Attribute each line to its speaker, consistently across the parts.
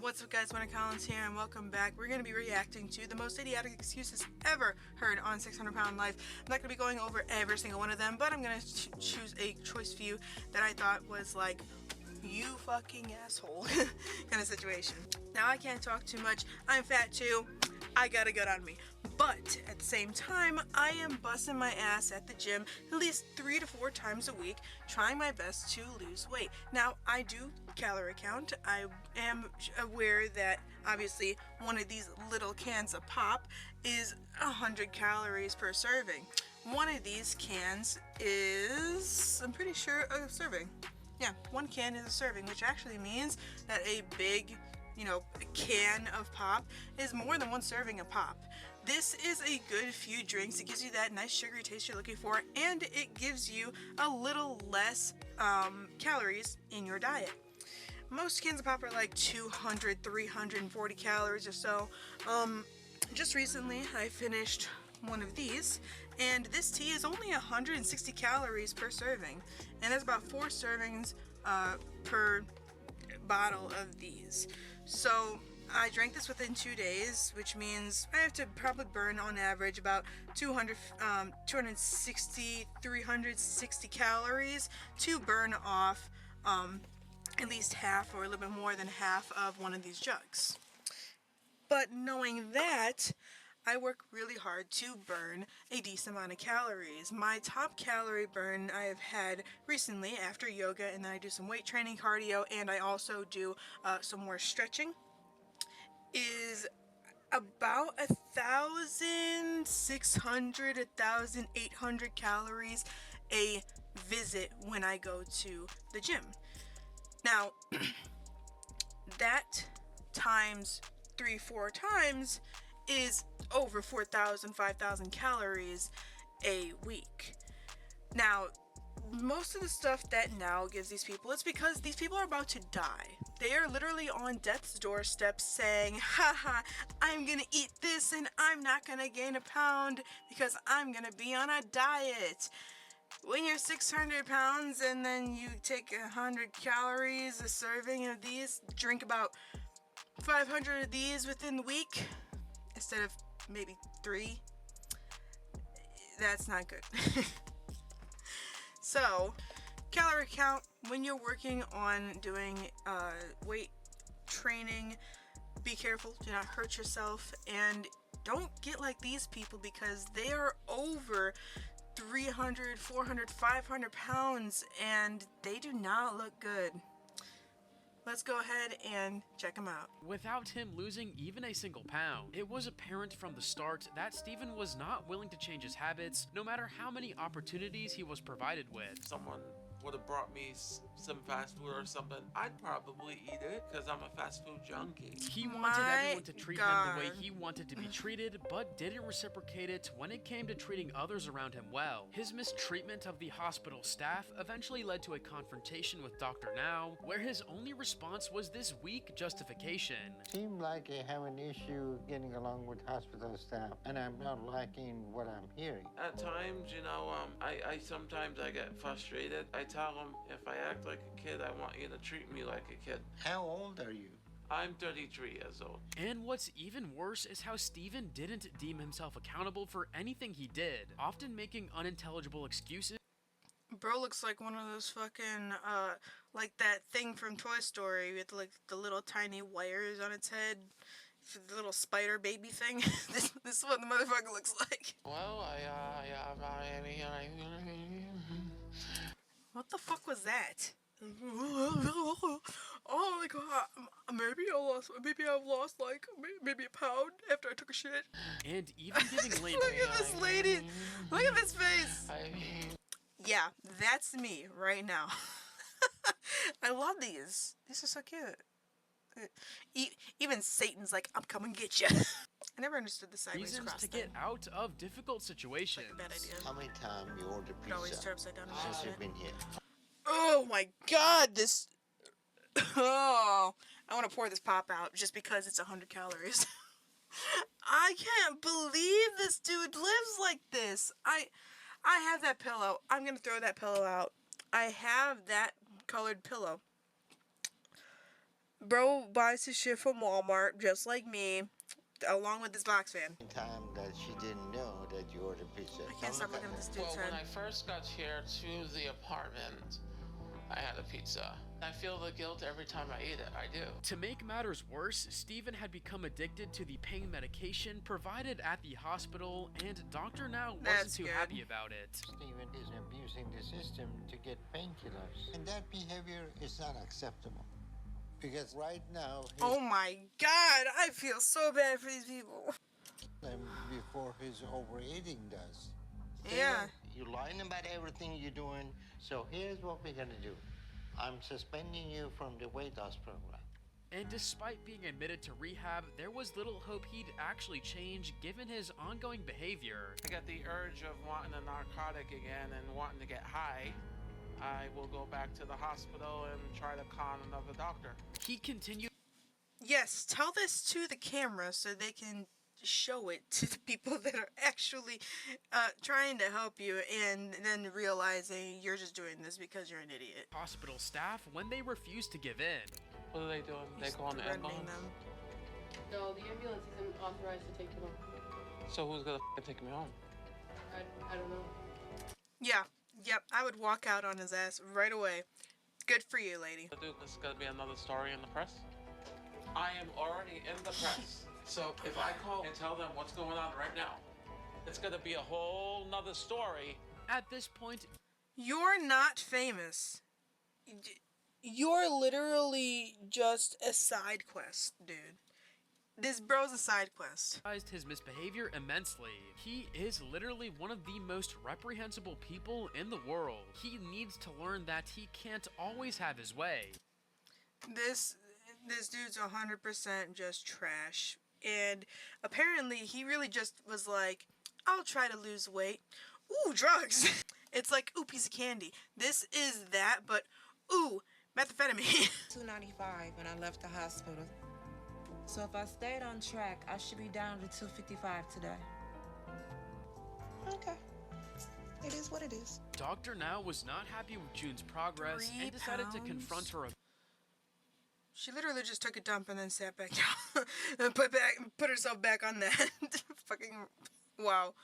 Speaker 1: What's up guys, Collins here and welcome back. We're going to be reacting to the most idiotic excuses ever heard on 600 Pound Life. I'm not going to be going over every single one of them, but I'm going to choose a choice few that I thought was like, you fucking asshole kind of situation. Now I can't talk too much, I'm fat too, I got a gut on me. But at the same time, I am busting my ass at the gym at least 3 to 4 times a week, trying my best to lose weight. Now, I do calorie count. I am aware that obviously one of these little cans of pop is 100 calories per serving. One of these cans is, I'm pretty sure, a serving. Yeah, one can is a serving, which actually means that a big, can of pop is more than one serving of pop. This is a good few drinks. It gives you that nice sugary taste you're looking for, and it gives you a little less calories in your diet. Most cans of pop are like 200, 340 calories or so. Just recently I finished one of these, and this tea is only 160 calories per serving, and that's about 4 servings per bottle of these. So I drank this within 2 days, which means I have to probably burn on average about 360 calories to burn off at least half or a little bit more than half of one of these jugs. But knowing that, I work really hard to burn a decent amount of calories. My top calorie burn I have had recently after yoga, and then I do some weight training, cardio, and I also do some more stretching, is about 1,600, 1,800 calories a visit when I go to the gym. Now, that times 3-4 times is over 4,000, 5,000 calories a week. Now, most of the stuff that now gives these people, it's because these people are about to die. They are literally on death's doorstep saying, haha, I'm gonna eat this and I'm not gonna gain a pound because I'm gonna be on a diet. When you're 600 pounds and then you take 100 calories a serving of these, drink about 500 of these within the week instead of maybe 3, that's not good. So, calorie count, when you're working on doing weight training, be careful, do not hurt yourself, and don't get like these people because they are over 300, 400, 500 pounds and they do not look good. Let's go ahead and check him out.
Speaker 2: Without him losing even a single pound, it was apparent from the start that Steven was not willing to change his habits, no matter how many opportunities he was provided with.
Speaker 3: Someone would have brought me some fast food or something, I'd probably eat it because I'm a fast food junkie.
Speaker 2: He wanted everyone to treat him the way he wanted to be treated, but didn't reciprocate it when it came to treating others around him well. His mistreatment of the hospital staff eventually led to a confrontation with Dr. Now, where his only response was this weak justification.
Speaker 4: Seemed like I have an issue getting along with hospital staff, and I'm not liking what I'm hearing.
Speaker 3: At times, I sometimes get frustrated. I tell them, if I act like a kid, I want you to treat me like a kid.
Speaker 4: How old are you?
Speaker 3: I'm 33 years old.
Speaker 2: And what's even worse is how Steven didn't deem himself accountable for anything he did, often making unintelligible excuses.
Speaker 1: Bro looks like one of those fucking, like that thing from Toy Story with like the little tiny wires on its head. The little spider baby thing. This is what the motherfucker looks like.
Speaker 3: Well,
Speaker 1: What the fuck was that? Oh my god, maybe I've lost like maybe a pound after I took a shit.
Speaker 2: And even giving late.
Speaker 1: Look at this lady. Look at this face. Yeah, that's me right now. I love these. These are so cute. Even Satan's like, I'm coming to get you. I never understood the sideways
Speaker 2: Reasons
Speaker 1: cross
Speaker 2: to
Speaker 1: thing.
Speaker 2: get out of difficult situations.
Speaker 1: Like a bad idea.
Speaker 4: How many times you ordered
Speaker 1: It always
Speaker 4: pizza
Speaker 1: turn upside down.
Speaker 4: since you've been here?
Speaker 1: Oh my god, this... Oh, I want to pour this pop out just because it's 100 calories. I can't believe this dude lives like this. I have that pillow. I'm going to throw that pillow out. I have that colored pillow. Bro buys his shit from Walmart, just like me, along with this box fan.
Speaker 4: Time that she didn't know that you ordered pizza.
Speaker 1: I can't stop looking at this dude's
Speaker 3: Well, when
Speaker 1: head.
Speaker 3: I first got here to the apartment, I had a pizza. I feel the guilt every time I eat it. I do.
Speaker 2: To make matters worse, Steven had become addicted to the pain medication provided at the hospital, and Dr. Now wasn't
Speaker 1: That's
Speaker 2: too
Speaker 1: good.
Speaker 2: happy about it.
Speaker 4: Steven is abusing the system to get painkillers. And that behavior is not acceptable. Because right now,
Speaker 1: Oh my god, I feel so bad for these people.
Speaker 4: before his overeating does.
Speaker 1: Yeah.
Speaker 4: You're lying about everything you're doing. So here's what we're gonna do. I'm suspending you from the weight loss program.
Speaker 2: And despite being admitted to rehab, there was little hope he'd actually change given his ongoing behavior.
Speaker 3: I got the urge of wanting a narcotic again and wanting to get high. I will go back to the hospital and try to con another doctor.
Speaker 2: He continued
Speaker 1: Yes, tell this to the camera so they can show it to the people that are actually trying to help you, and then realizing you're just doing this because you're an idiot.
Speaker 2: hospital staff when they refused to give in.
Speaker 3: What are they doing? They
Speaker 1: He's
Speaker 3: call an
Speaker 1: threatening
Speaker 3: ambulance?
Speaker 1: them.
Speaker 5: No, the ambulance isn't authorized to take him home.
Speaker 3: So who's gonna take me home?
Speaker 5: I don't know.
Speaker 1: Yeah, yep, I would walk out on his ass right away. Good for you, lady.
Speaker 3: Dude, this is gonna be another story in the press? I am already in the press. So if I call and tell them what's going on right now, it's gonna be a whole nother story.
Speaker 2: At this point,
Speaker 1: You're not famous. You're literally just a side quest, dude. This bro's a side quest.
Speaker 2: criticized his misbehavior immensely. He is literally one of the most reprehensible people in the world. He needs to learn that he can't always have his way.
Speaker 1: This dude's 100% just trash. And apparently he really just was like, I'll try to lose weight. Ooh, drugs. It's like, ooh, piece of candy. This is that, but ooh, methamphetamine.
Speaker 6: $295 when I left the hospital. So if I stayed on track, I should be down to $255 today. Okay. It is what it is.
Speaker 2: Dr. Now was not happy with June's progress
Speaker 1: 3
Speaker 2: and decided to
Speaker 1: pounds?
Speaker 2: confront her.
Speaker 1: She literally just took a dump and then sat back down. And put herself back on that. Fucking, wow.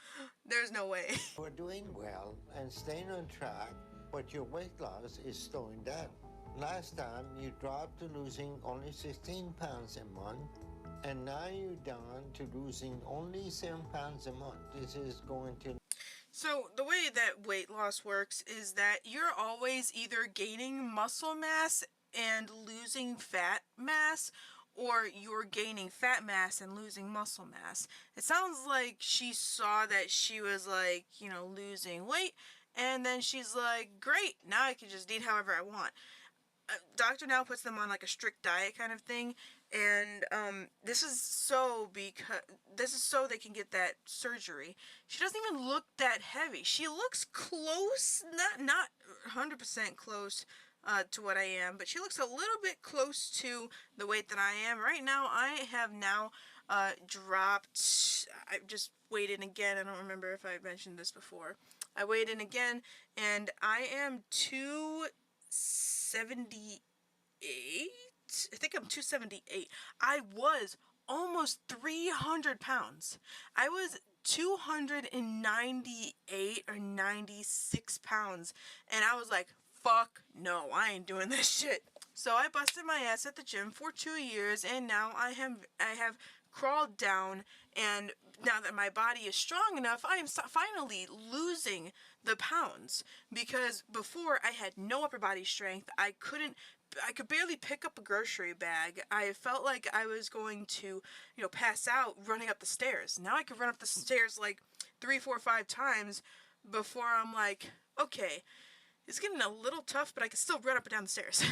Speaker 1: There's no way.
Speaker 4: We're doing well and staying on track, but your weight loss is slowing down. Last time you dropped to losing only 16 pounds a month, and now you're down to losing only 7 pounds a month. This is going to...
Speaker 1: So the way that weight loss works is that you're always either gaining muscle mass and losing fat mass, or you're gaining fat mass and losing muscle mass. It sounds like she saw that she was like, you know, losing weight, and then she's like, great, now I can just eat however I want. Dr. Now puts them on like a strict diet kind of thing, and this is so they can get that surgery. She doesn't even look that heavy. She looks close, not 100% close to what I am, but she looks a little bit close to the weight that I am. Right now, I have now dropped. I just weighed in again. I don't remember if I mentioned this before. I weighed in again, and I am 278. I think I'm 278. I was almost 300 pounds. I was 298 or 96 pounds, and I was like, fuck no, I ain't doing this shit. So I busted my ass at the gym for 2 years, and now I have crawled down, and now that my body is strong enough, I am finally losing the pounds, because before I had no upper body strength. I could barely pick up a grocery bag. I felt like I was going to, pass out running up the stairs. Now I can run up the stairs like 3, 4, 5 times before I'm like, okay, it's getting a little tough, but I can still run up and down the stairs.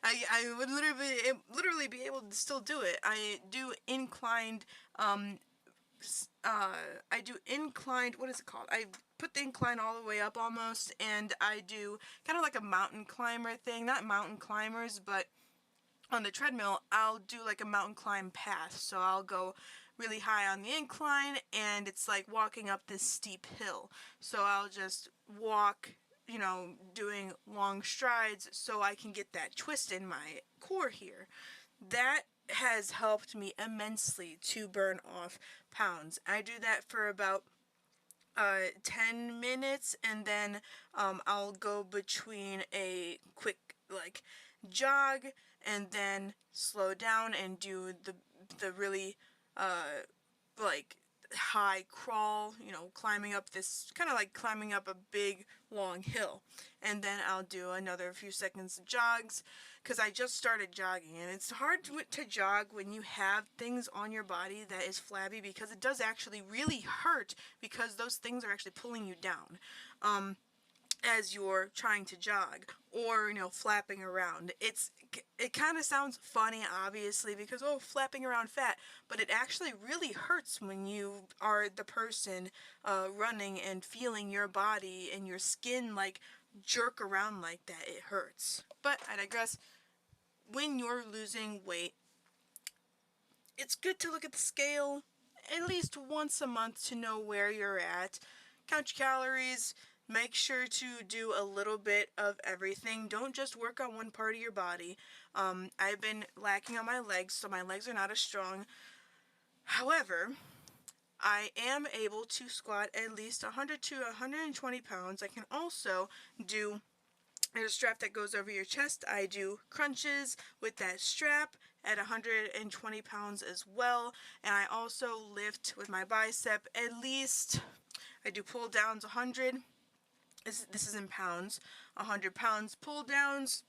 Speaker 1: I would literally be able to still do it. I do inclined, what is it called? I put the incline all the way up almost, and I do kind of like a mountain climber thing. Not mountain climbers, but on the treadmill, I'll do like a mountain climb path. So I'll go really high on the incline, and it's like walking up this steep hill. So I'll just walk, doing long strides so I can get that twist in my core here. that has helped me immensely to burn off pounds. I do that for about 10 minutes, and then I'll go between a quick like jog and then slow down and do the really like high crawl, climbing up this kind of like climbing up a big long hill. And then I'll do another few seconds of jogs because I just started jogging, and it's hard to jog when you have things on your body that is flabby, because it does actually really hurt because those things are actually pulling you down as you're trying to jog or flapping around. It kind of sounds funny, obviously, because flapping around fat, but it actually really hurts when you are the person running and feeling your body and your skin like jerk around like that. It hurts. But I digress. When you're losing weight, it's good to look at the scale at least once a month to know where you're at. Count your calories. Make sure to do a little bit of everything. Don't just work on one part of your body. I've been lacking on my legs, so my legs are not as strong. However, I am able to squat at least 100 to 120 pounds. I can also do, there's a strap that goes over your chest. I do crunches with that strap at 120 pounds as well. And I also lift with my bicep at least, I do pull downs 100. This is in pounds. 100 pounds pull downs.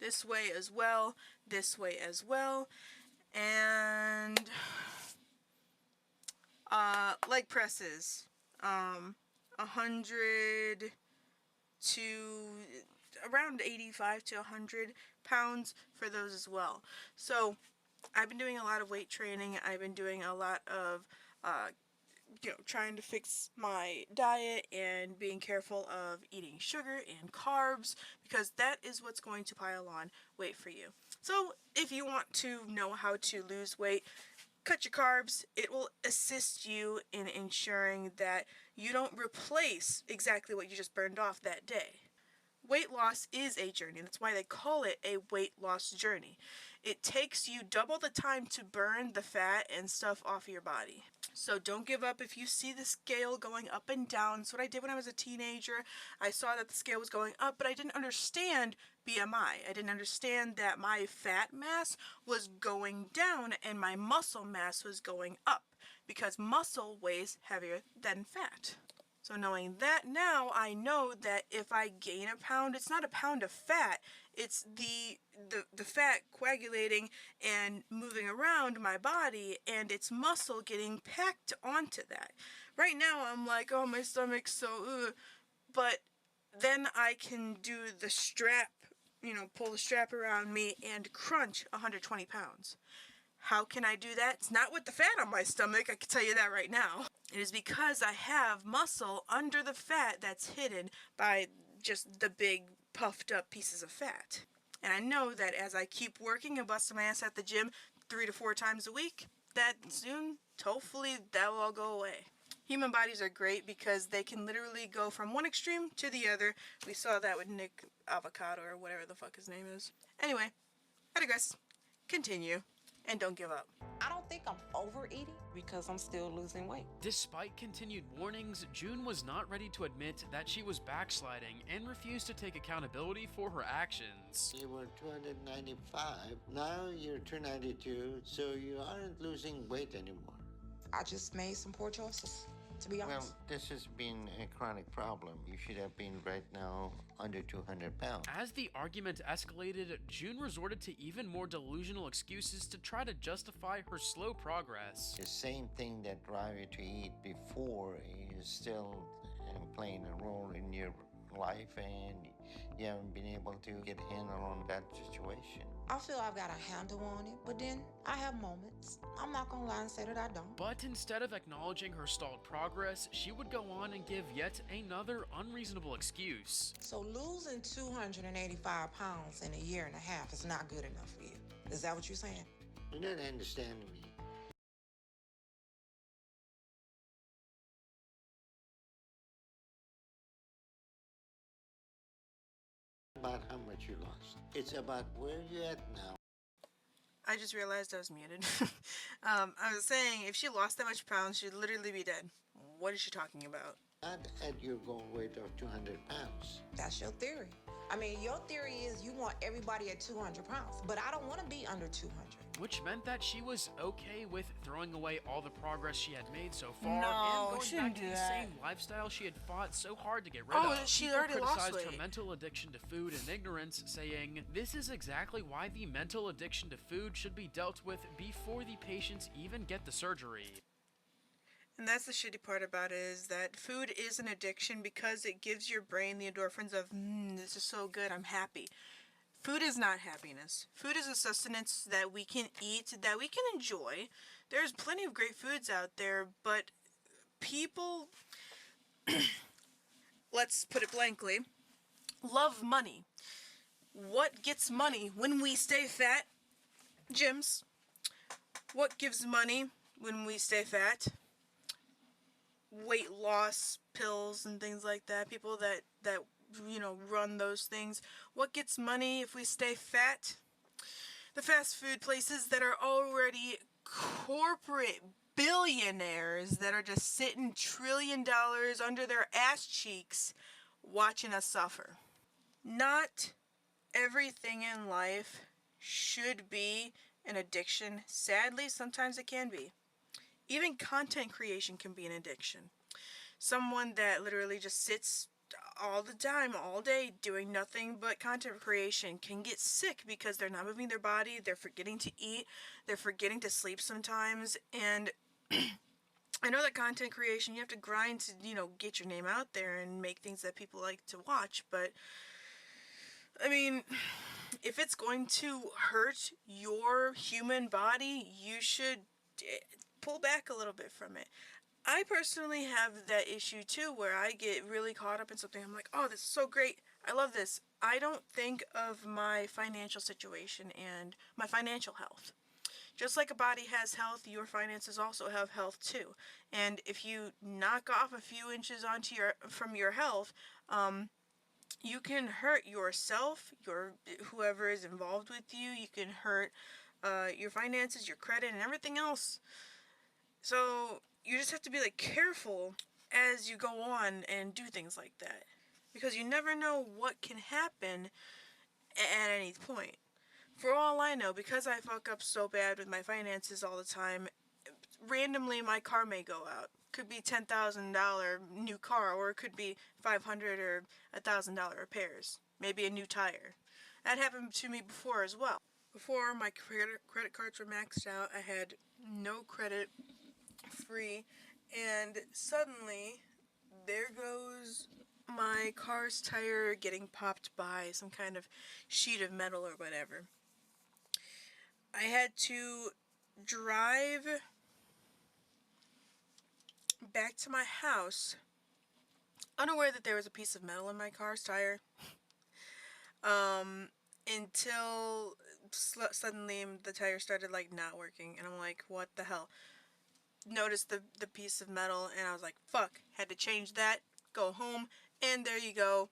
Speaker 1: This way as well. This way as well. And leg presses. 100 to around 85 to 100 pounds for those as well. So I've been doing a lot of weight training. I've been doing a lot of trying to fix my diet and being careful of eating sugar and carbs, because that is what's going to pile on weight for you. So if you want to know how to lose weight, cut your carbs. It will assist you in ensuring that you don't replace exactly what you just burned off that day. Weight loss is a journey. That's why they call it a weight loss journey. It takes you double the time to burn the fat and stuff off your body. So don't give up if you see the scale going up and down. That's what I did when I was a teenager. I saw that the scale was going up, but I didn't understand BMI. I didn't understand that my fat mass was going down and my muscle mass was going up, because muscle weighs heavier than fat. So knowing that now, I know that if I gain a pound, it's not a pound of fat, it's the fat coagulating and moving around my body, and it's muscle getting packed onto that. Right now, I'm like, oh, my stomach's so, but then I can do the strap, pull the strap around me and crunch 120 pounds. How can I do that? It's not with the fat on my stomach, I can tell you that right now. It is because I have muscle under the fat that's hidden by just the big puffed up pieces of fat. And I know that as I keep working and busting my ass at the gym 3 to 4 times a week, that soon, hopefully, that will all go away. Human bodies are great because they can literally go from one extreme to the other. We saw that with Nick Avocado or whatever the fuck his name is. Anyway, I digress. Continue. And don't give up.
Speaker 6: I don't think I'm overeating because I'm still losing weight.
Speaker 2: Despite continued warnings, June was not ready to admit that she was backsliding and refused to take accountability for her actions.
Speaker 4: You were 295, now you're 292, so you aren't losing weight anymore.
Speaker 6: I just made some poor choices, to be honest.
Speaker 4: Well, this has been a chronic problem. You should have been right now under 200 pounds.
Speaker 2: As the argument escalated, June resorted to even more delusional excuses to try to justify her slow progress.
Speaker 4: The same thing that drive you to eat before is still playing a role in your life, and you haven't been able to get a handle on that situation.
Speaker 6: I feel I've got a handle on it, but then I have moments. I'm not gonna lie and say that I don't.
Speaker 2: But instead of acknowledging her stalled progress, she would go on and give yet another unreasonable excuse.
Speaker 6: So losing 285 pounds in a year and a half is not good enough for you. Is that what you're saying?
Speaker 4: You're not understanding me. About how much much you lost. It's about where you're at now.
Speaker 1: I just realized I was muted. I was saying if she lost that much pounds, she'd literally be dead. What is she talking about?
Speaker 4: Not at your goal weight of 200 pounds.
Speaker 6: That's your theory. I mean, your theory is you want everybody at 200 pounds, but I don't want to be under 200.
Speaker 2: Which meant that she was okay with throwing away all the progress she had made so far
Speaker 1: No,
Speaker 2: and going
Speaker 1: she
Speaker 2: back
Speaker 1: didn't
Speaker 2: to
Speaker 1: do
Speaker 2: the
Speaker 1: that.
Speaker 2: same lifestyle she had fought so hard to get rid
Speaker 1: Oh,
Speaker 2: of.
Speaker 1: she
Speaker 2: People
Speaker 1: already lost
Speaker 2: criticized her
Speaker 1: weight.
Speaker 2: mental addiction to food and ignorance, saying, "This is exactly why the mental addiction to food should be dealt with before the patients even get the surgery."
Speaker 1: And that's the shitty part about it, is that food is an addiction because it gives your brain the endorphins of, this is so good, I'm happy. Food is not happiness. Food is a sustenance that we can eat, that we can enjoy. There's plenty of great foods out there, but people, let's put it blankly, love money. What gets money when we stay fat? Gyms. What gives money when we stay fat? Weight loss pills and things like that. People that run those things. What gets money if we stay fat? The fast food places that are already corporate billionaires that are just sitting $1 trillion under their ass cheeks watching us suffer. Not everything in life should be an addiction. Sadly, sometimes it can be. Even content creation can be an addiction. Someone that literally just sits all the time, all day, doing nothing but content creation can get sick because they're not moving their body, they're forgetting to eat, they're forgetting to sleep sometimes, and I know that content creation, you have to grind to, get your name out there and make things that people like to watch, but, I mean, if it's going to hurt your human body, you should pull back a little bit from it. I personally have that issue too, where I get really caught up in something. I'm like, oh, this is so great. I love this. I don't think of my financial situation and my financial health. Just like a body has health, your finances also have health too. And if you knock off a few inches from your health, you can hurt yourself, whoever is involved with you. You can hurt your finances, your credit, and everything else. So you just have to be careful as you go on and do things like that, because you never know what can happen at any point. For all I know, because I fuck up so bad with my finances all the time, randomly my car may go out. Could be $10,000 new car, or it could be $500 or $1,000 repairs. Maybe a new tire. That happened to me before as well. Before my credit cards were maxed out, I had no credit, free, and suddenly there goes my car's tire getting popped by some kind of sheet of metal or whatever. I had to drive back to my house unaware that there was a piece of metal in my car's tire, until suddenly the tire started not working, and I'm like, what the hell? Noticed the piece of metal, and I was like, fuck, had to change that, go home, and there you go.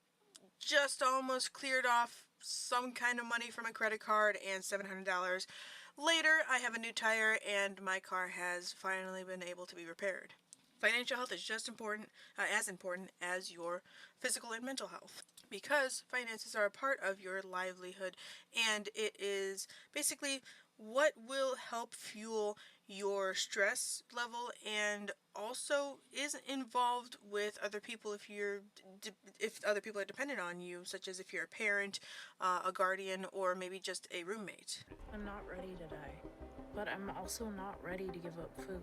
Speaker 1: Just almost cleared off some kind of money from my credit card, and $700 later, I have a new tire, and my car has finally been able to be repaired. Financial health is just as important as your physical and mental health, because finances are a part of your livelihood, and it is basically what will help fuel your stress level, and also is involved with other people if other people are dependent on you, such as if you're a parent, a guardian, or maybe just a roommate.
Speaker 7: I'm not ready to die, but I'm also not ready to give up food.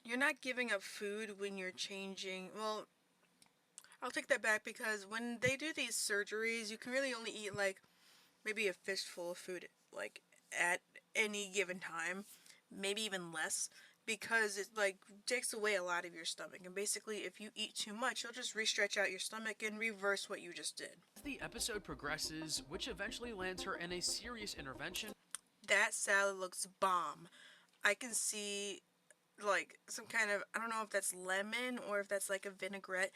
Speaker 1: You're not giving up food when you're changing. Well, I'll take that back, because when they do these surgeries, you can really only eat maybe a fistful of food at any given time, maybe even less, because it takes away a lot of your stomach, and basically if you eat too much, you'll just re-stretch out your stomach and reverse what you just did.
Speaker 2: As the episode progresses, which eventually lands her in a serious intervention.
Speaker 1: That salad looks bomb. I can see some kind of, I don't know if that's lemon or if that's a vinaigrette.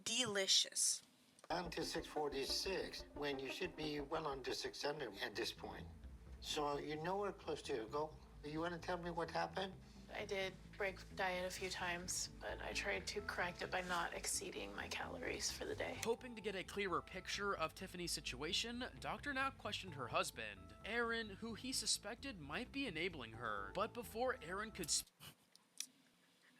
Speaker 1: Delicious.
Speaker 4: Down to 646 when you should be well under 600 at this point. So you're nowhere close to your goal. You want to tell me what happened?
Speaker 7: I did break diet a few times, but I tried to correct it by not exceeding my calories for the day.
Speaker 2: Hoping to get a clearer picture of Tiffany's situation, Dr. now questioned her husband, Aaron, who he suspected might be enabling her. But before Aaron could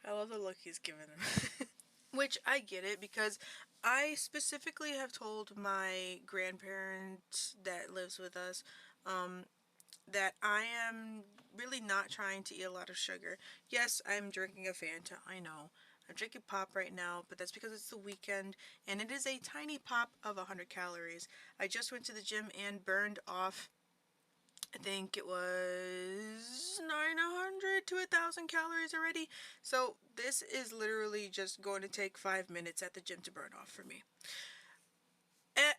Speaker 1: I love the look he's given him. Which I get it, because I specifically have told my grandparent that lives with us that I am really not trying to eat a lot of sugar. Yes, I'm drinking a Fanta, I know. I'm drinking pop right now, but that's because it's the weekend, and it is a tiny pop of 100 calories. I just went to the gym and burned off, I think it was 900 to 1,000 calories already. So this is literally just going to take 5 minutes at the gym to burn off for me. At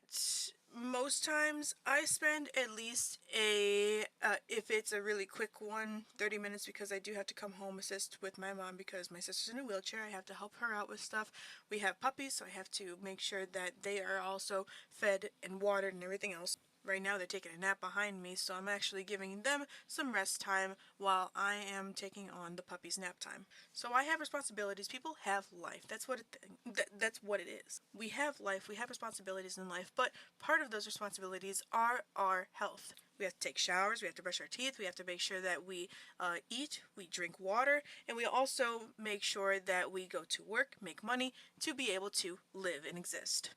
Speaker 1: most times, I spend at least if it's a really quick one, 30 minutes, because I do have to come home assist with my mom because my sister's in a wheelchair. I have to help her out with stuff. We have puppies, so I have to make sure that they are also fed and watered and everything else. Right now they're taking a nap behind me, so I'm actually giving them some rest time while I am taking on the puppy's nap time. So I have responsibilities. People have life. That's what it is. We have life. We have responsibilities in life, but part of those responsibilities are our health. We have to take showers. We have to brush our teeth. We have to make sure that we eat. We drink water, and we also make sure that we go to work, make money to be able to live and exist.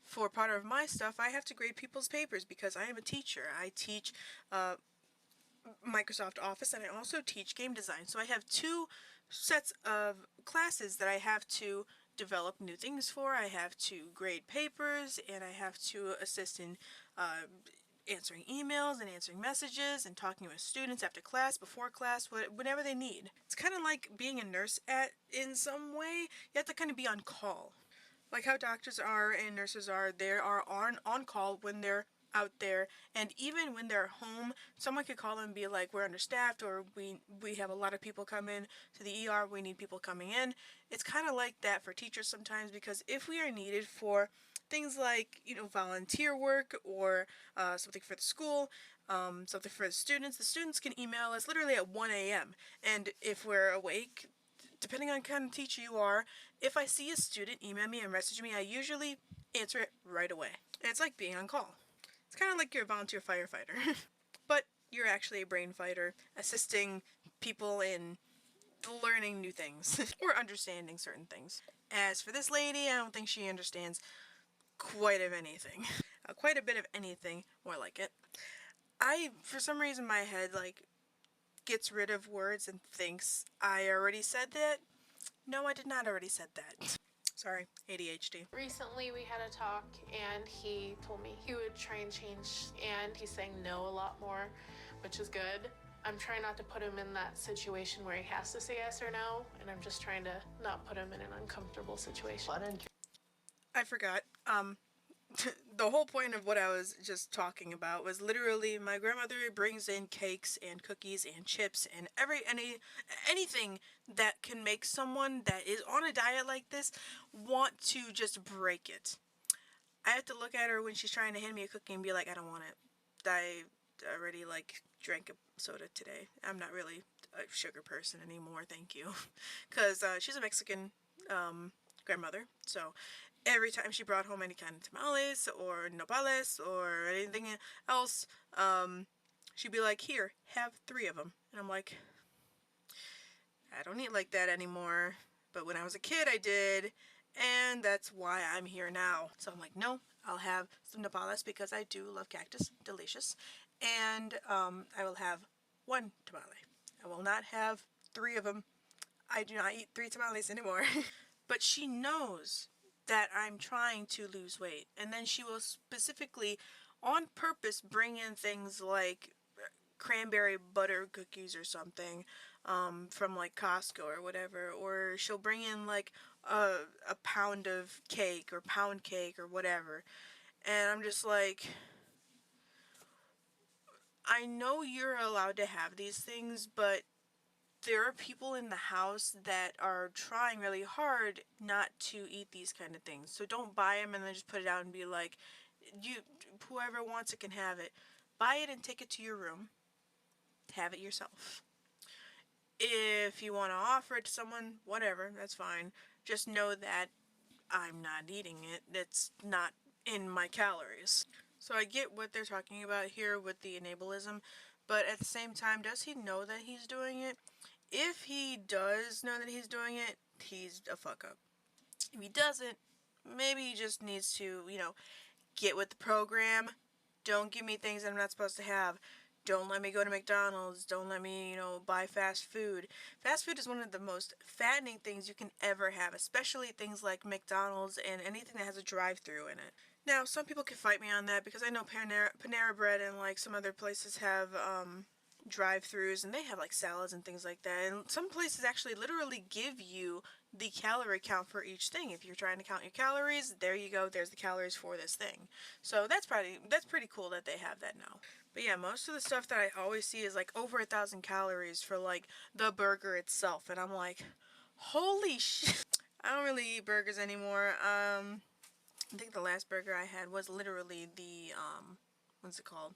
Speaker 1: For part of my stuff, I have to grade people's papers because I am a teacher. I teach Microsoft Office, and I also teach game design. So I have two sets of classes that I have to develop new things for. I have to grade papers, and I have to assist in answering emails and answering messages and talking with students after class, before class, whatever they need. It's kind of like being a nurse in some way. You have to kind of be on call. Like how doctors are and nurses are, they are on call when they're out there, and even when they're home, someone could call and be like, we're understaffed, or we have a lot of people come in to the ER, we need people coming in. It's kind of like that for teachers sometimes, because if we are needed for things like, volunteer work, or something for the school, something for the students can email us literally at 1 a.m. And if we're awake, depending on kind of teacher you are, if I see a student email me and message me, I usually answer it right away. And it's like being on call. It's kind of like you're a volunteer firefighter, but you're actually a brain fighter, assisting people in learning new things or understanding certain things. As for this lady, I don't think she understands quite a bit of anything, more like it. For some reason, my head, gets rid of words and thinks I already said that. No, I did not already said that. Sorry, ADHD.
Speaker 7: Recently we had a talk, and he told me he would try and change, and he's saying no a lot more, which is good. I'm trying not to put him in that situation where he has to say yes or no, and I'm just trying to not put him in an uncomfortable situation.
Speaker 1: I forgot. The whole point of what I was just talking about was literally my grandmother brings in cakes and cookies and chips and anything that can make someone that is on a diet like this want to just break it. I have to look at her when she's trying to hand me a cookie and be like, I don't want it. I already drank a soda today. I'm not really a sugar person anymore, thank you. Because she's a Mexican grandmother, so every time she brought home any kind of tamales or nopales or anything else, she'd be like, here, have 3 of them. And I'm like, I don't eat like that anymore. But when I was a kid, I did. And that's why I'm here now. So I'm like, no, I'll have some nopales because I do love cactus. Delicious. And I will have 1 tamale. I will not have 3 of them. I do not eat 3 tamales anymore. But she knows that I'm trying to lose weight, and then she will specifically, on purpose, bring in things like cranberry butter cookies or something from Costco or whatever, or she'll bring in a pound of cake or pound cake or whatever, and I'm just like, I know you're allowed to have these things, but there are people in the house that are trying really hard not to eat these kind of things. So don't buy them and then just put it out and be like, you, whoever wants it can have it. Buy it and take it to your room. Have it yourself. If you want to offer it to someone, whatever, that's fine. Just know that I'm not eating it. It's not in my calories. So I get what they're talking about here with the enableism, but at the same time, does he know that he's doing it? If he does know that he's doing it, he's a fuck up. If he doesn't, maybe he just needs to, get with the program. Don't give me things I'm not supposed to have. Don't let me go to McDonald's. Don't let me, buy fast food. Fast food is one of the most fattening things you can ever have, especially things like McDonald's and anything that has a drive-thru in it. Now, some people can fight me on that because I know Panera Bread and like some other places have drive-thrus and they have like salads and things like that. And some places actually literally give you the calorie count for each thing. If you're trying to count your calories, there you go. There's the calories for this thing. So that's pretty cool that they have that now. But yeah, most of the stuff that I always see is like over 1,000 calories for like the burger itself, and I'm like, holy shit. I don't really eat burgers anymore. I think the last burger I had was literally the what's it called?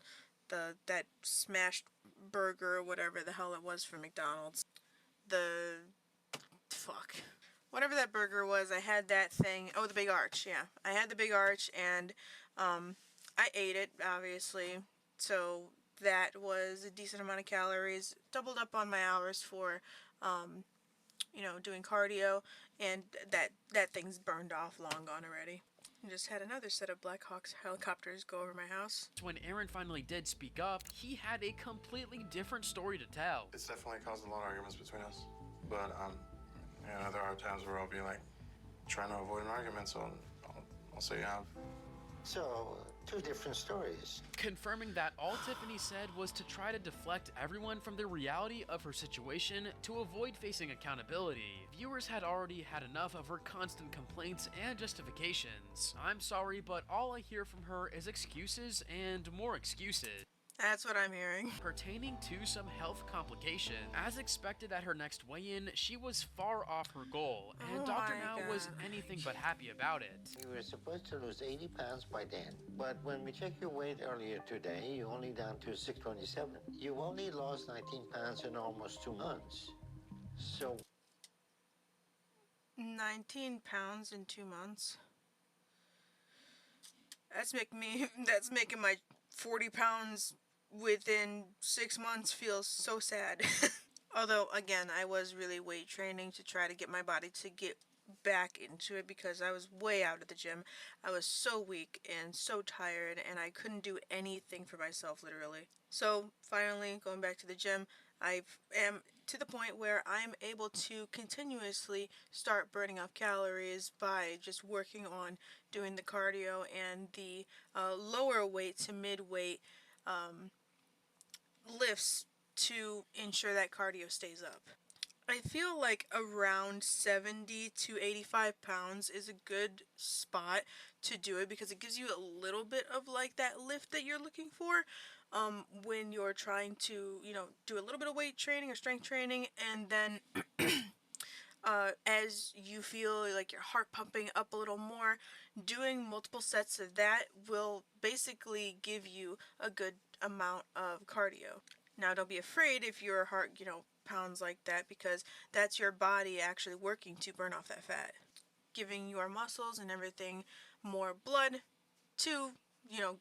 Speaker 1: That smashed burger or whatever the hell it was from McDonald's. Whatever that burger was, I had that thing. Oh, the Big Arch. Yeah, I had the Big Arch, and I ate it, obviously. So that was a decent amount of calories. Doubled up on my hours for, doing cardio, and that thing's burned off, long gone already. I just had another set of Black Hawks helicopters go over my house.
Speaker 2: When Aaron finally did speak up, he had a completely different story to tell.
Speaker 8: It's definitely caused a lot of arguments between us, but there are times where I'll be like trying to avoid an argument, so I'll say I have.
Speaker 4: So, two different stories.
Speaker 2: Confirming that all Tiffany said was to try to deflect everyone from the reality of her situation to avoid facing accountability. Viewers had already had enough of her constant complaints and justifications. I'm sorry, but all I hear from her is excuses and more excuses.
Speaker 1: That's what I'm hearing.
Speaker 2: Pertaining to some health complication. As expected at her next weigh-in, she was far off her goal, and Dr. Now was anything but happy about it.
Speaker 4: You were supposed to lose 80 pounds by then, but when we checked your weight earlier today, you're only down to 627. You only lost 19 pounds in almost 2 months. So
Speaker 1: 19 pounds in 2 months. That's making my 40 pounds within 6 months feel so sad. Although, again, I was really weight training to try to get my body to get back into it because I was way out at the gym. I was so weak and so tired, and I couldn't do anything for myself, literally. So, finally, going back to the gym, I am to the point where I'm able to continuously start burning off calories by just working on doing the cardio and the lower weight to mid-weight lifts to ensure that cardio stays up. I feel like around 70 to 85 pounds is a good spot to do it because it gives you a little bit of like that lift that you're looking for when you're trying to, do a little bit of weight training or strength training, and then as you feel like your heart pumping up a little more, doing multiple sets of that will basically give you a good amount of cardio. Now, don't be afraid if your heart, pounds like that, because that's your body actually working to burn off that fat, giving your muscles and everything more blood to,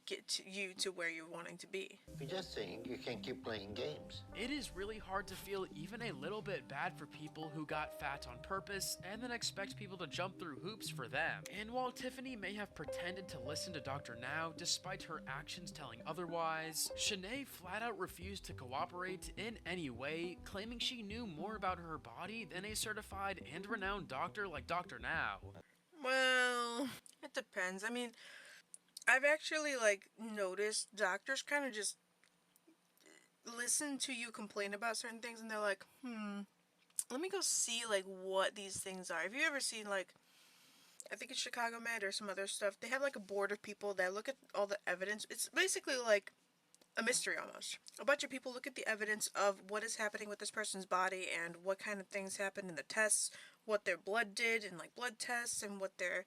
Speaker 1: get you to where you're wanting to be.
Speaker 4: you're just saying you can keep playing games.
Speaker 2: It is really hard to feel even a little bit bad for people who got fat on purpose and then expect people to jump through hoops for them. And while Tiffany may have pretended to listen to Dr. Now despite her actions telling otherwise, Shanae flat out refused to cooperate in any way, claiming she knew more about her body than a certified and renowned doctor like Dr. Now.
Speaker 1: Well, it depends. I mean, I've actually noticed doctors kind of just listen to you complain about certain things and they're like, let me go see what these things are. Have you ever seen I think it's Chicago Med or some other stuff, they have a board of people that look at all the evidence. It's basically a mystery almost. A bunch of people look at the evidence of what is happening with this person's body and what kind of things happen in the tests, what their blood did in like blood tests, and what their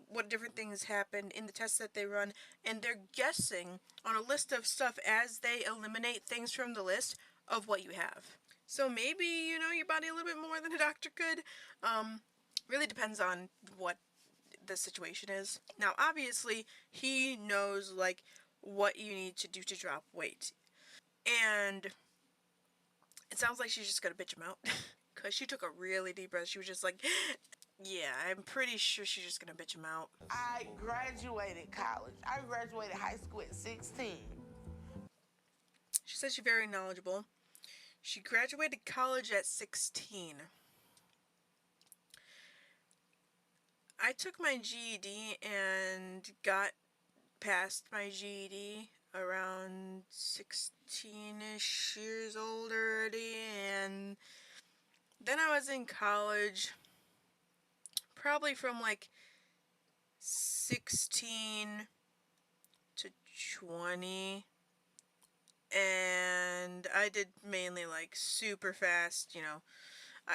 Speaker 1: what different things happen in the tests that they run, and they're guessing on a list of stuff as they eliminate things from the list of what you have. So maybe you know your body a little bit more than a doctor could. Really depends on what the situation is. Now, obviously, he knows like what you need to do to drop weight, and it sounds like she's just gonna bitch him out because she took a really deep breath. She was just like, yeah, I'm pretty sure she's just gonna bitch him out.
Speaker 9: I graduated college. I graduated high school at 16.
Speaker 1: She says she's very knowledgeable. She graduated college at 16. I took my GED and got past my GED around 16-ish years old already, and then I was in college probably from like 16 to 20, and I did mainly like super fast, you know.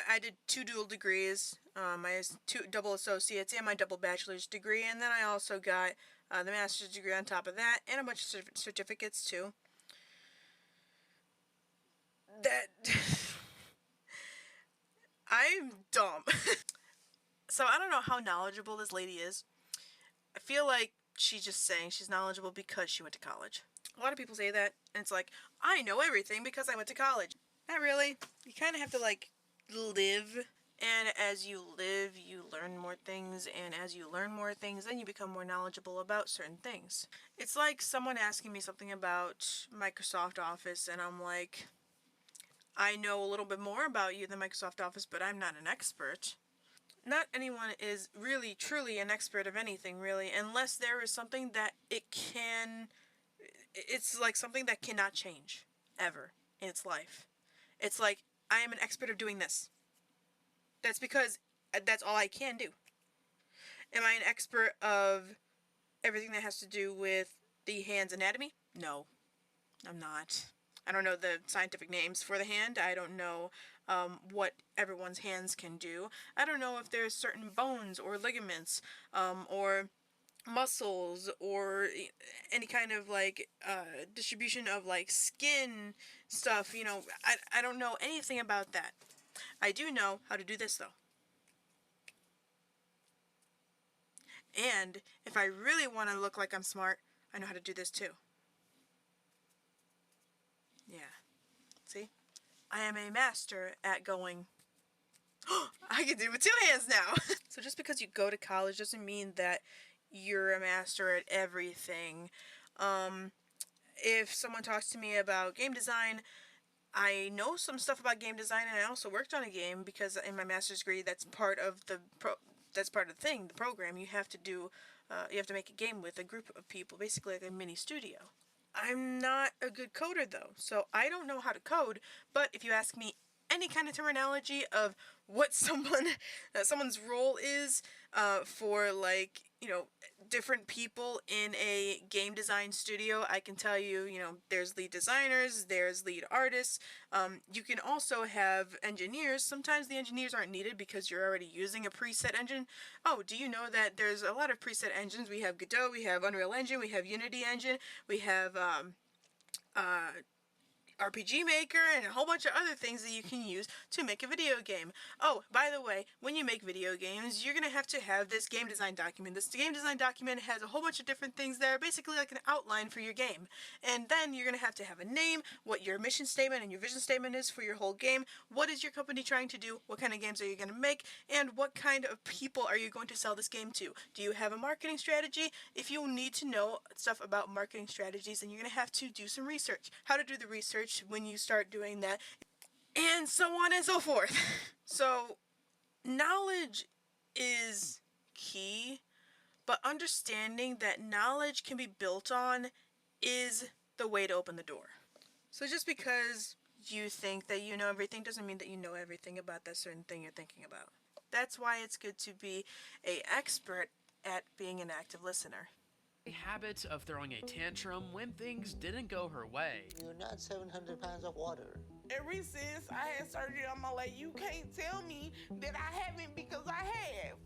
Speaker 1: I did 2 dual degrees, my 2 double associates and my double bachelor's degree, and then I also got the master's degree on top of that, and a bunch of certificates too. That I'm dumb. So I don't know how knowledgeable this lady is. I feel like she's just saying she's knowledgeable because she went to college. A lot of people say that, and it's like, I know everything because I went to college. Not really. You kind of have to like live, and as you live you learn more things, and as you learn more things then you become more knowledgeable about certain things. It's like someone asking me something about Microsoft Office, and I'm like, I know a little bit more about you than Microsoft Office, but I'm not an expert. Not anyone is really truly an expert of anything, really, unless there is something that it's like something that cannot change ever in its life. It's like, I am an expert of doing this. That's because that's all I can do. Am I an expert of everything that has to do with the hand's anatomy? No, I'm not. I don't know the scientific names for the hand. I don't know what everyone's hands can do. I don't know if there's certain bones or ligaments or muscles or any kind of like distribution of like skin stuff, you know. I don't know anything about that. I do know how to do this though. And if I really want to look like I'm smart, I know how to do this too. Yeah. See? I am a master at going, I can do it with 2 hands now. So just because you go to college doesn't mean that you're a master at everything. If someone talks to me about game design, I know some stuff about game design, and I also worked on a game because in my master's degree, that's part of the thing, the program. You have to do, you have to make a game with a group of people, basically like a mini studio. I'm not a good coder though, so I don't know how to code, but if you ask me any kind of terminology of what someone's role is for, like, you know, different people in a game design studio, I can tell you, you know, there's lead designers, there's lead artists. You can also have engineers. Sometimes the engineers aren't needed because you're already using a preset engine. Oh, do you know that there's a lot of preset engines? We have Godot, we have Unreal Engine, we have Unity Engine, we have RPG Maker, and a whole bunch of other things that you can use to make a video game. Oh, by the way, when you make video games, you're going to have this game design document. This game design document has a whole bunch of different things that are basically like an outline for your game. And then you're going to have a name, what your mission statement and your vision statement is for your whole game, what is your company trying to do, what kind of games are you going to make, and what kind of people are you going to sell this game to. Do you have a marketing strategy? If you need to know stuff about marketing strategies, then you're going to have to do some research. How to do the research when you start doing that, and so on and so forth. So knowledge is key, but understanding that knowledge can be built on is the way to open the door. So just because you think that you know everything doesn't mean that you know everything about that certain thing you're thinking about. That's why it's good to be an expert at being an active listener.
Speaker 2: habit of throwing a tantrum when things didn't go her way.
Speaker 4: You're not 700 pounds of water.
Speaker 9: Ever since I had surgery on my leg, you can't tell me that I haven't, because I have.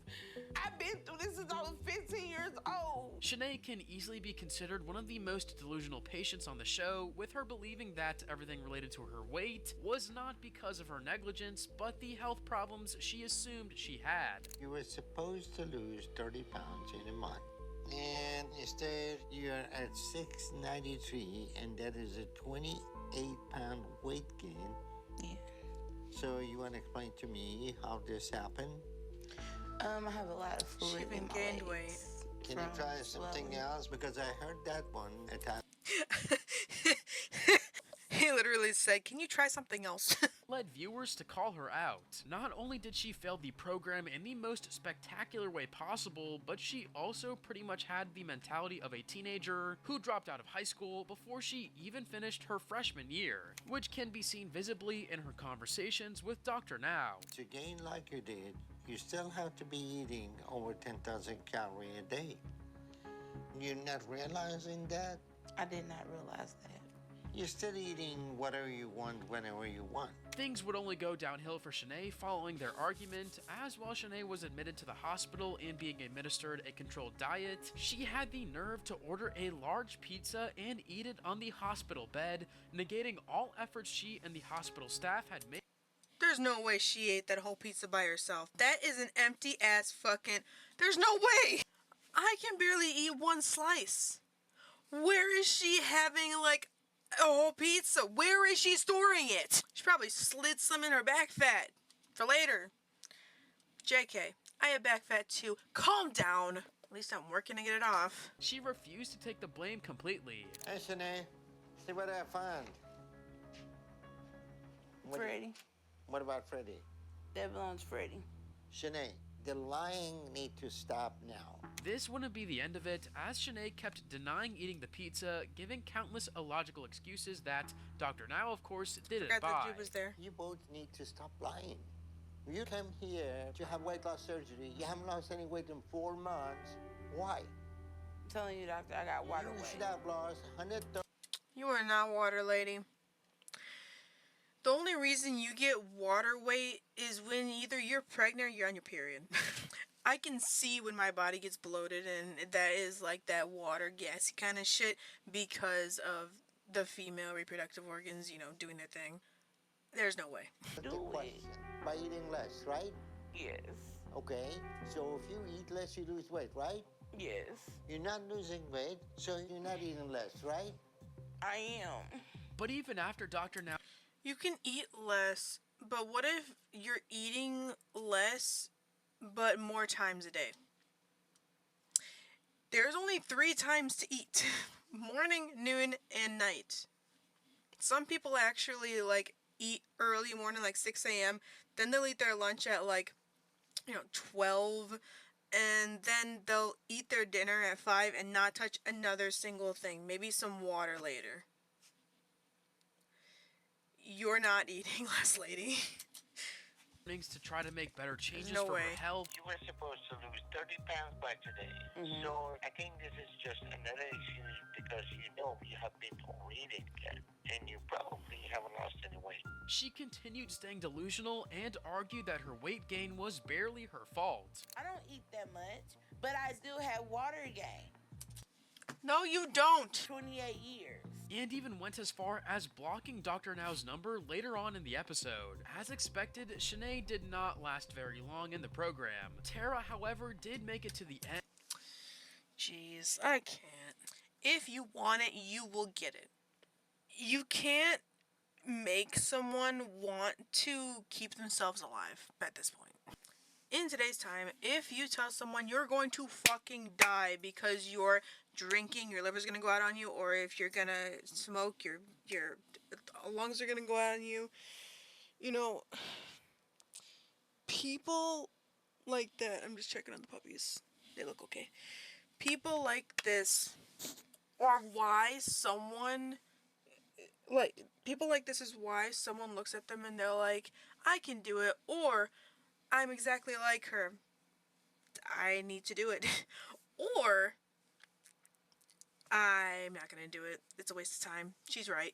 Speaker 9: I've been through this since I was 15 years old.
Speaker 2: Shanae can easily be considered one of the most delusional patients on the show, with her believing that everything related to her weight was not because of her negligence, but the health problems she assumed she had.
Speaker 4: You were supposed to lose 30 pounds in a month. And instead, you're at 693, and that is a 28-pound weight gain.
Speaker 9: Yeah.
Speaker 4: So you want to explain to me how this happened?
Speaker 9: I have a lot of fluid
Speaker 1: She
Speaker 9: in my
Speaker 1: gained
Speaker 9: legs
Speaker 1: weight.
Speaker 4: Can you
Speaker 9: from
Speaker 4: try something
Speaker 9: swelling.
Speaker 4: else? Because I heard that one a time.
Speaker 1: He literally said, "Can you try something else?"
Speaker 2: Led viewers to call her out. Not only did she fail the program in the most spectacular way possible, but she also pretty much had the mentality of a teenager who dropped out of high school before she even finished her freshman year, which can be seen visibly in her conversations with Dr. Now.
Speaker 4: To gain like you did, you still have to be eating over 10,000 calories a day. You're not realizing that?
Speaker 9: I did not realize that.
Speaker 4: You're still eating whatever you want, whenever you want.
Speaker 2: Things would only go downhill for Shanae following their argument, as while Shanae was admitted to the hospital and being administered a controlled diet, she had the nerve to order a large pizza and eat it on the hospital bed, negating all efforts she and the hospital staff had made.
Speaker 1: There's no way she ate that whole pizza by herself. That is an empty ass fucking... There's no way! I can barely eat one slice. Where is she having, like, a whole pizza? Where is she storing it? She probably slid some in her back fat for later. JK, I have back fat too. Calm down. At least I'm working to get it off.
Speaker 2: She refused to take the blame completely.
Speaker 4: Hey, Shanae, see what I found.
Speaker 9: Freddie.
Speaker 4: What about Freddie?
Speaker 9: That belongs to Freddie.
Speaker 4: Shanae, the lying need to stop now.
Speaker 2: This wouldn't be the end of it, as Shanae kept denying eating the pizza, giving countless illogical excuses that Dr. Now, of course, didn't
Speaker 1: Forgot
Speaker 2: buy.
Speaker 1: that dude was there.
Speaker 4: You both need to stop lying. You came here to have weight loss surgery. You haven't lost any weight in 4 months. Why?
Speaker 9: I'm telling you, doctor, I got water
Speaker 4: You
Speaker 9: weight.
Speaker 4: should have lost 130.
Speaker 1: You are not water lady. The only reason you get water weight is when either you're pregnant or you're on your period. I can see when my body gets bloated, and that is like that water gassy kind of shit because of the female reproductive organs, you know, doing their thing. There's no way.
Speaker 4: The
Speaker 9: Do it.
Speaker 4: question. By eating less, right?
Speaker 9: Yes.
Speaker 4: Okay. So if you eat less, you lose weight, right?
Speaker 9: Yes.
Speaker 4: You're not losing weight, so you're not eating less, right?
Speaker 9: I am.
Speaker 2: But even after Dr. Now
Speaker 1: You can eat less, but what if you're eating less but more times a day? There's only 3 times to eat. Morning, noon, and night. Some people actually like eat early morning, like 6 a.m. Then they'll eat their lunch at like, 12. And then they'll eat their dinner at 5 and not touch another single thing. Maybe some water later. You're not eating less, lady.
Speaker 2: to try to make better changes
Speaker 1: no
Speaker 2: for
Speaker 1: way.
Speaker 2: her health,
Speaker 10: You were supposed to lose 30 pounds by today. So I think this is just another excuse because you know you have been overeating again and you probably haven't lost any weight.
Speaker 2: she continued staying delusional and argued that her weight gain was barely her fault.
Speaker 9: I don't eat that much, but I still have water gain.
Speaker 1: No, you don't.
Speaker 9: 28 years.
Speaker 2: And even went as far as blocking Dr. Now's number later on in the episode. As expected, Shanae did not last very long in the program. Tara, however, did make it to the end.
Speaker 1: Jeez, I can't. If you want it, you will get it. You can't make someone want to keep themselves alive at this point. In today's time, if you tell someone you're going to fucking die because you're drinking, your liver's gonna go out on you, or if you're gonna smoke, your lungs are gonna go out on you, people like that. I'm just checking on the puppies. They look okay. People like this are why someone, people like this is why someone looks at them and they're like, I can do it, or I'm exactly like her, I need to do it. Or I'm not gonna do it. It's a waste of time. She's right.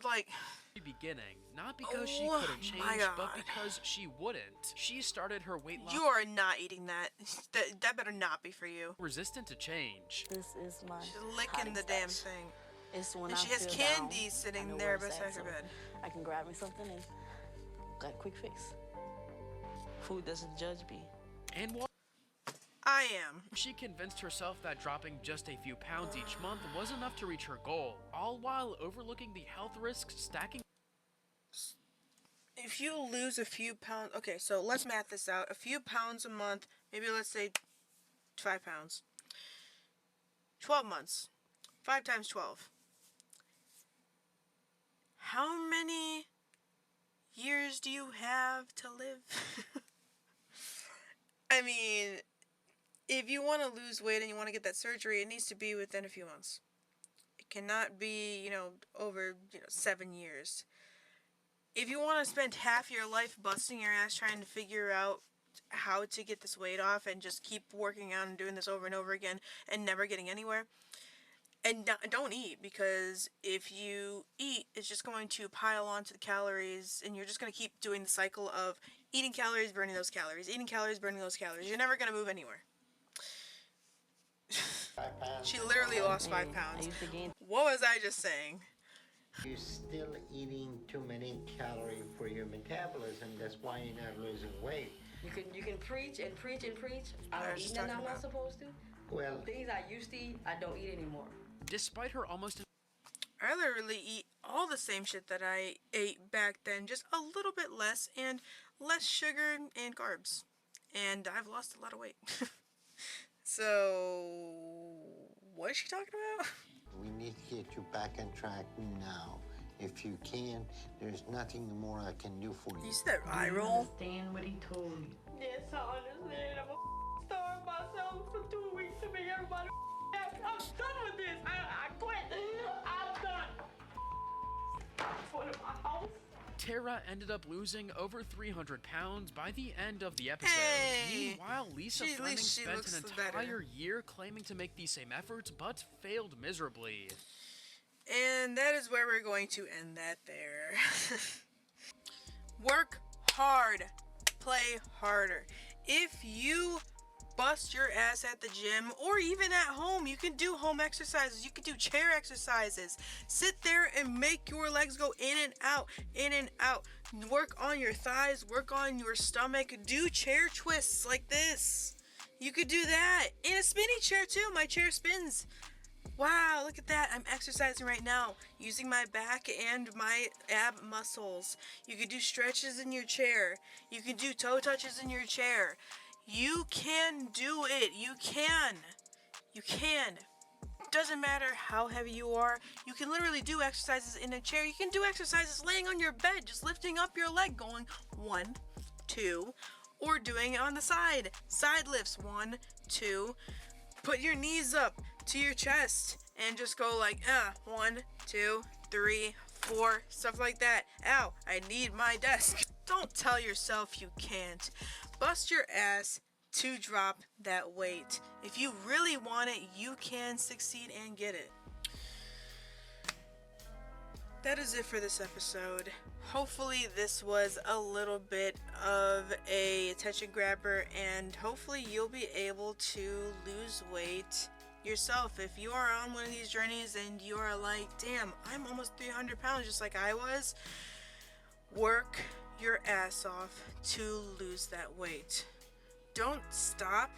Speaker 1: Like,
Speaker 2: beginning, not because she
Speaker 1: oh
Speaker 2: couldn't change,
Speaker 1: my God.
Speaker 2: but because she wouldn't. She started her weight loss
Speaker 1: You are not eating that. That better not be for you.
Speaker 2: resistant to change.
Speaker 11: This is my
Speaker 1: She's licking
Speaker 11: hiding
Speaker 1: the damn
Speaker 11: stash.
Speaker 1: thing.
Speaker 11: It's when
Speaker 1: And
Speaker 11: I
Speaker 1: she has
Speaker 11: feel
Speaker 1: candy
Speaker 11: down, I
Speaker 1: sitting
Speaker 11: know
Speaker 1: there
Speaker 11: where it's
Speaker 1: beside
Speaker 11: at,
Speaker 1: her
Speaker 11: so
Speaker 1: bed.
Speaker 11: I can grab me something and got a quick fix. Food doesn't judge me.
Speaker 2: And while
Speaker 1: I am.
Speaker 2: she convinced herself that dropping just a few pounds each month was enough to reach her goal, all while overlooking the health risks stacking.
Speaker 1: If you lose a few pounds, okay, so let's math this out. A few pounds a month, maybe let's say 5 pounds. 12 months. 5 times 12. How many years do you have to live? I mean, if you want to lose weight and you want to get that surgery, it needs to be within a few months. It cannot be, over, 7 years. If you want to spend half your life busting your ass trying to figure out how to get this weight off and just keep working out and doing this over and over again and never getting anywhere, and don't eat, because if you eat, it's just going to pile onto the calories and you're just going to keep doing the cycle of eating calories, burning those calories, eating calories, burning those calories. You're never going to move anywhere. She literally lost 5 pounds. What was I just saying?
Speaker 4: You're still eating too many calories for your metabolism. That's why you're not losing weight.
Speaker 11: You can preach and preach and preach. I don't eat nothing I'm not supposed to.
Speaker 4: Well,
Speaker 11: Things I used to eat, I don't eat anymore.
Speaker 2: Despite her almost
Speaker 1: I literally eat all the same shit that I ate back then, just a little bit less, and less sugar and carbs. And I've lost a lot of weight. So, what is she talking about?
Speaker 4: we need to get you back on track now. If you can, there's nothing more I can do for you.
Speaker 1: You see that eye roll?
Speaker 11: Understand what he told me.
Speaker 5: Yes, I understand. I'm gonna starve myself for 2 weeks to make everybody happy. I'm done with this. I quit. I'm done. Going to my house.
Speaker 2: Tara ended up losing over 300 pounds by the end of the episode.
Speaker 1: Hey!
Speaker 2: Meanwhile, Lisa
Speaker 1: At
Speaker 2: Fleming
Speaker 1: least she
Speaker 2: spent
Speaker 1: looks
Speaker 2: an
Speaker 1: better.
Speaker 2: entire year claiming to make these same efforts, but failed miserably.
Speaker 1: And that is where we're going to end that there. Work hard. Play harder. If you bust your ass at the gym or even at home, you can do home exercises. You can do chair exercises. Sit there and make your legs go in and out, in and out. Work on your thighs, work on your stomach. Do chair twists like this. You could do that in a spinny chair too. My chair spins. Wow, look at that. I'm exercising right now using my back and my ab muscles. You can do stretches in your chair. You can do toe touches in your chair. You can do it. You can. You can. Doesn't matter how heavy you are. You can literally do exercises in a chair. You can do exercises laying on your bed, just lifting up your leg, going 1, 2, or doing it on the side. Side lifts, 1, 2. Put your knees up to your chest and just go like 1, 2, 3, 4, stuff like that. Ow, I need my desk. Don't tell yourself you can't. Bust your ass to drop that weight. If you really want it, you can succeed and get it. That is it for this episode. Hopefully this was a little bit of a attention grabber, and hopefully you'll be able to lose weight yourself. If you are on one of these journeys and you are like, damn, I'm almost 300 pounds just like I was, work your ass off to lose that weight. Don't stop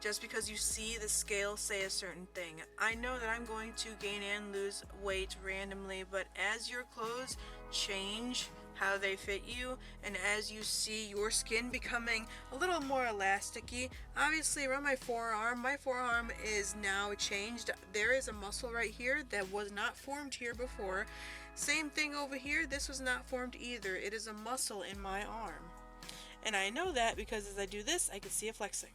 Speaker 1: just because you see the scale say a certain thing. I know that I'm going to gain and lose weight randomly, but as your clothes change how they fit you, and as you see your skin becoming a little more elasticy, obviously around my forearm is now changed. There is a muscle right here that was not formed here before. Same thing over here, this was not formed either. It is a muscle in my arm. And I know that because as I do this, I can see it flexing.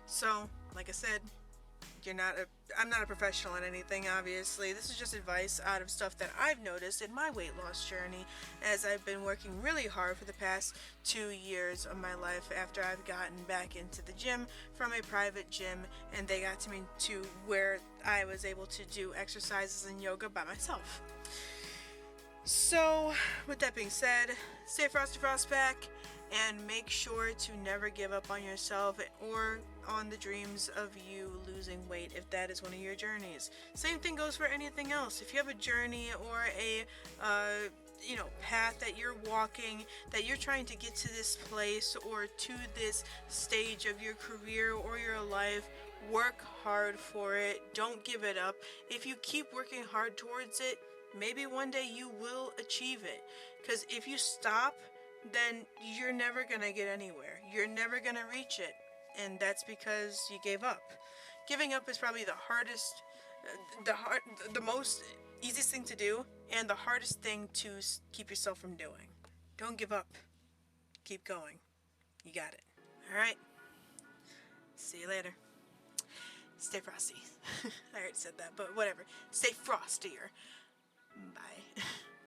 Speaker 1: So, like I said, I'm not a professional at anything, obviously. This is just advice out of stuff that I've noticed in my weight loss journey, as I've been working really hard for the past 2 years of my life after I've gotten back into the gym from a private gym, and they got me to where I was able to do exercises and yoga by myself. So, with that being said, stay Frosty Frostback, and make sure to never give up on yourself or on the dreams of you losing weight if that is one of your journeys. Same thing goes for anything else. If you have a journey or a path that you're walking, that you're trying to get to this place or to this stage of your career or your life, work hard for it. Don't give it up. If you keep working hard towards it, maybe one day you will achieve it. Because if you stop, then you're never gonna get anywhere. You're never gonna reach it, and that's because you gave up. Giving up is probably the hardest, the most easiest thing to do, and the hardest thing to keep yourself from doing. Don't give up. Keep going. You got it. All right. See you later. Stay frosty. I already said that, but whatever. Stay frostier. Bye.